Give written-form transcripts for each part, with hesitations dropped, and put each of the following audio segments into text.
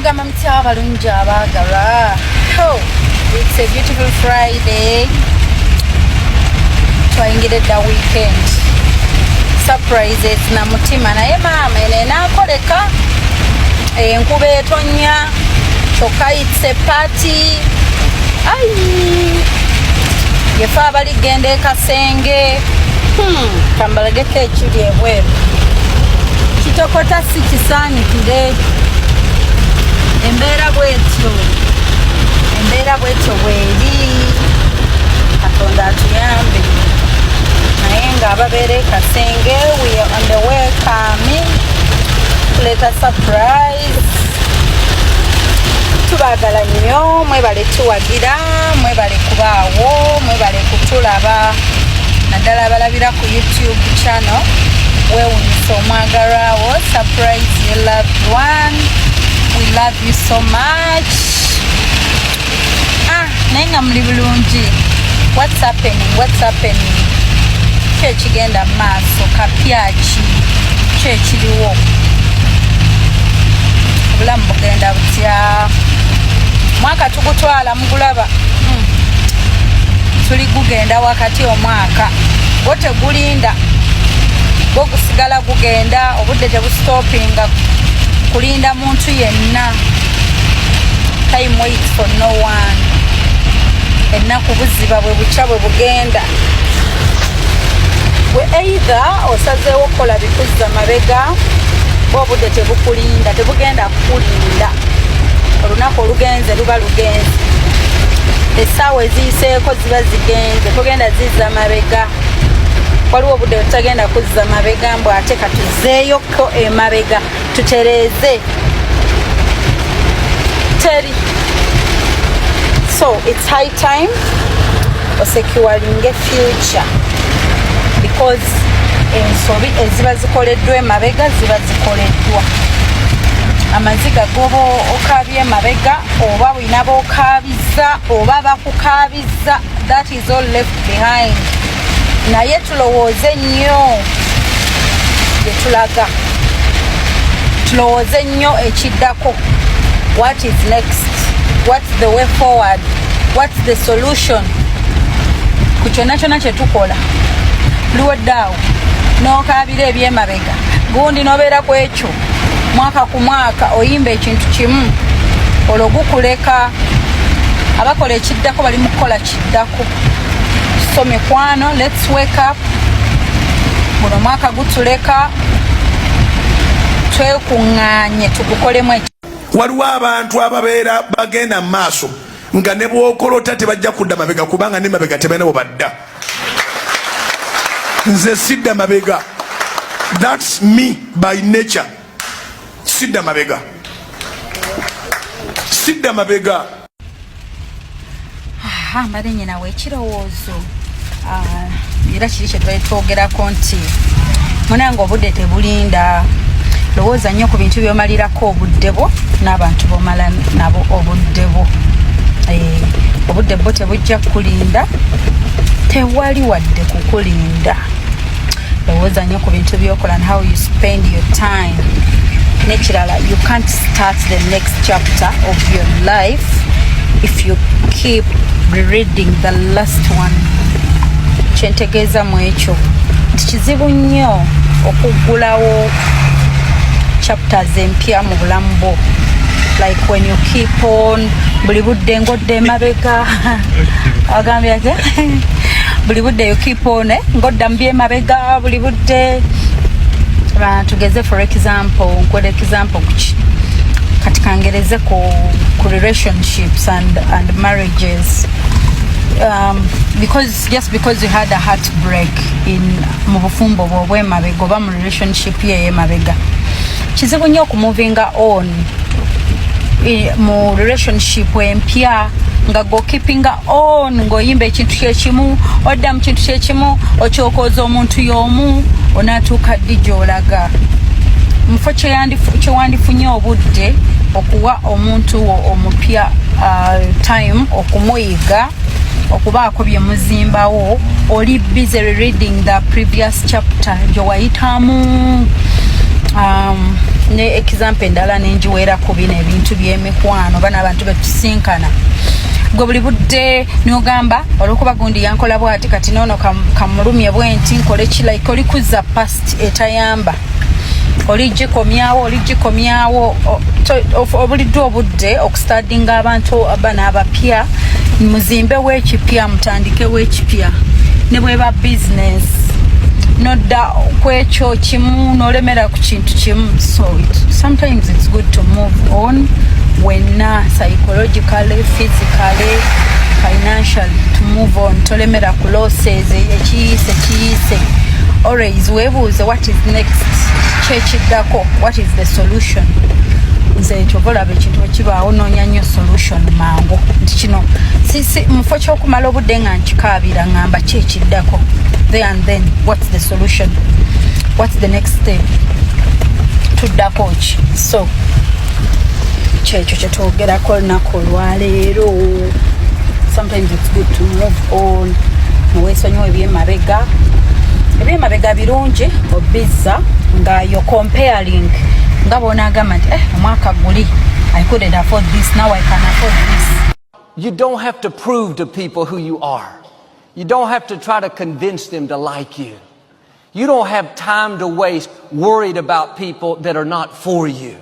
Mugamba mutya abalungi abaagala. Oh, it's a beautiful Friday. Twayingire the weekend. Surprises na mutima naye maama ene naakoleka enkuba etonya kyokka it's a party. Ai yefa abaligenda ekasenge kambalageko ekiri ebweru kitokota si kisaanikire embeera bwetyo bweri Katonda atuyambe naye nga ababeera ekasenge we are on the way coming let a surprise. Tubaagala nnyo mwebale tuwagira mwebale kubaawo mwebale kutulaba naddala abalabira ku YouTube channel weewunyisa omwagalwawo surprise your loved one. We love you so much. Naye nga muli bulungi. What's happening? Ki ekigenda mu maaso kapyaki ki ekiriwo obulamu bugenda butya mwaka tugutwala mugulaba tuli gugenda wakati omwaka gwo tegulinda gwo gusigala gugenda obudde tebustopinga kulinda muntu yenna. Time waits for no one. Ennaku buziba bwe bukya bwe bugenda we either osazeewo okukola bikuzza mabega obudde tebukulinda tebugenda kukulinda olunaku olugenze luba lugenze essaawa eziyiseeko ziba zigenze togenda zizza mabega waliwo obudde butagenda kuzza mabega mbw ate katuzeeyoko emabega tutereeze teri. So it's high time securing a future because ensobi eziba zikoleddwa emabega ziba zikoleddwa amaziga goba okabye emabega oba bwina bokaabiza oba bakukaabiza that is all left behind. Naye tulowooze nnyo gye tulaga tulowooze nnyo ekiddako. What is next? What's the way forward? What's the solution? Ku kyonna kyonna kye tukola luwodaawo n'okaabira ebyemabega gundi n'obeera ku ekyo mwaka ku mwaka oyimba ekintu kimu olwo gukuleka abakola ekiddako bali mu kukola kiddako. So mikwano, let's wake up. Buno mwaka gutuleka twekuŋŋaanye tugukolemu ekyo. Waliwo abantu ababeera bagenda mu maaso nga ne bw'okolota tebajja kudda mabega kubanga ne mabega tebalina bwe badda. Nze sidda mabega. That's me by nature. Sidda mabega. Mbadde nyina w'ekirowoozo era kiri kye twali twogerako nti munange obudde tebulinda. Lowooza nnyo ku bintu by'omalirako obudde bwo n'abantu b'omala nabo obudde bwo. Obudde bwo tebujja kukulinda tewali wadde kukulinda. Lowooza nnyo ku bintu by'okola and how you spend your time. Nekirala, you can't start the next chapter of your life if you keep rereading the last one. Kyentegeeza mu ekyo nti kizibu nnyo okuggulawo chapters empya mu bulamu bwo. Like when you keep on buli budde ngodde emabega agambye ate buli budde you keep on ngodda mu byemabega buli budde. Tugeze for example nkwera example kuki kati kangereze ku relationships and marriages. Because you had a heartbreak in mu bufumbo bw'emabega oba mu relationship y'emabega kizibu nnyo okumuvinga on mu relationship empya nga go keeping on ng'oyimba ekintu kyekimu odda mu kintu kyekimu okyokooza omuntu y'omu onaatuuka ddi gy'olaga mufo kyewandifunye obudde okuwa omuntu wo omupya time okumuyiga okubaako bye muzimbawo oli busy reading the previous chapter gye wayitamu ne example endala nenjiweera ku bino ebintu by'emikwano bana abantu betusinkana gwe buli budde n'ogamba olwokuba gundi yankola bwati kati noono kamulumye bwenti nkole like oli kuzza past etayamba oligikomyawo obuliddwa obudde okustadinga abantu abana abapya muzimbe w'ekipya mutandike w'ekipya ne bweba business nodda kwekyo kimu nolemera ku kintu kimu. So sometimes it's good to move on wenna psychologically, physically, financially, to move on tolemera ku losses ekiyise always webuuze what is next, kyekiddako, what is the solution. Nze tobolaba ekintu ekibaawo noonya nnyo solution mangu nti kino mufo ky'okumala obudde nga nkikaabira ngamba kyekiddako, there and then what's the solution, what's the next step, tuddako ki. So kyekyo kyetwogerako olunaku olwaleero. Sometimes it's good to move on. Muweesonyiwa ebyemabega birungi obizza nga you're comparing nga bonaagamba nti omwaka guli I couldn't afford this, now I can afford this. You don't have to prove to people who you are. You don't have to try to convince them to like you. You don't have time to waste worried about people that are not for you.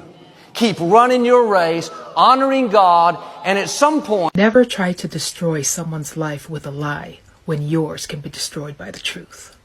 Keep running your race, honoring God, and at some point... Never try to destroy someone's life with a lie when yours can be destroyed by the truth.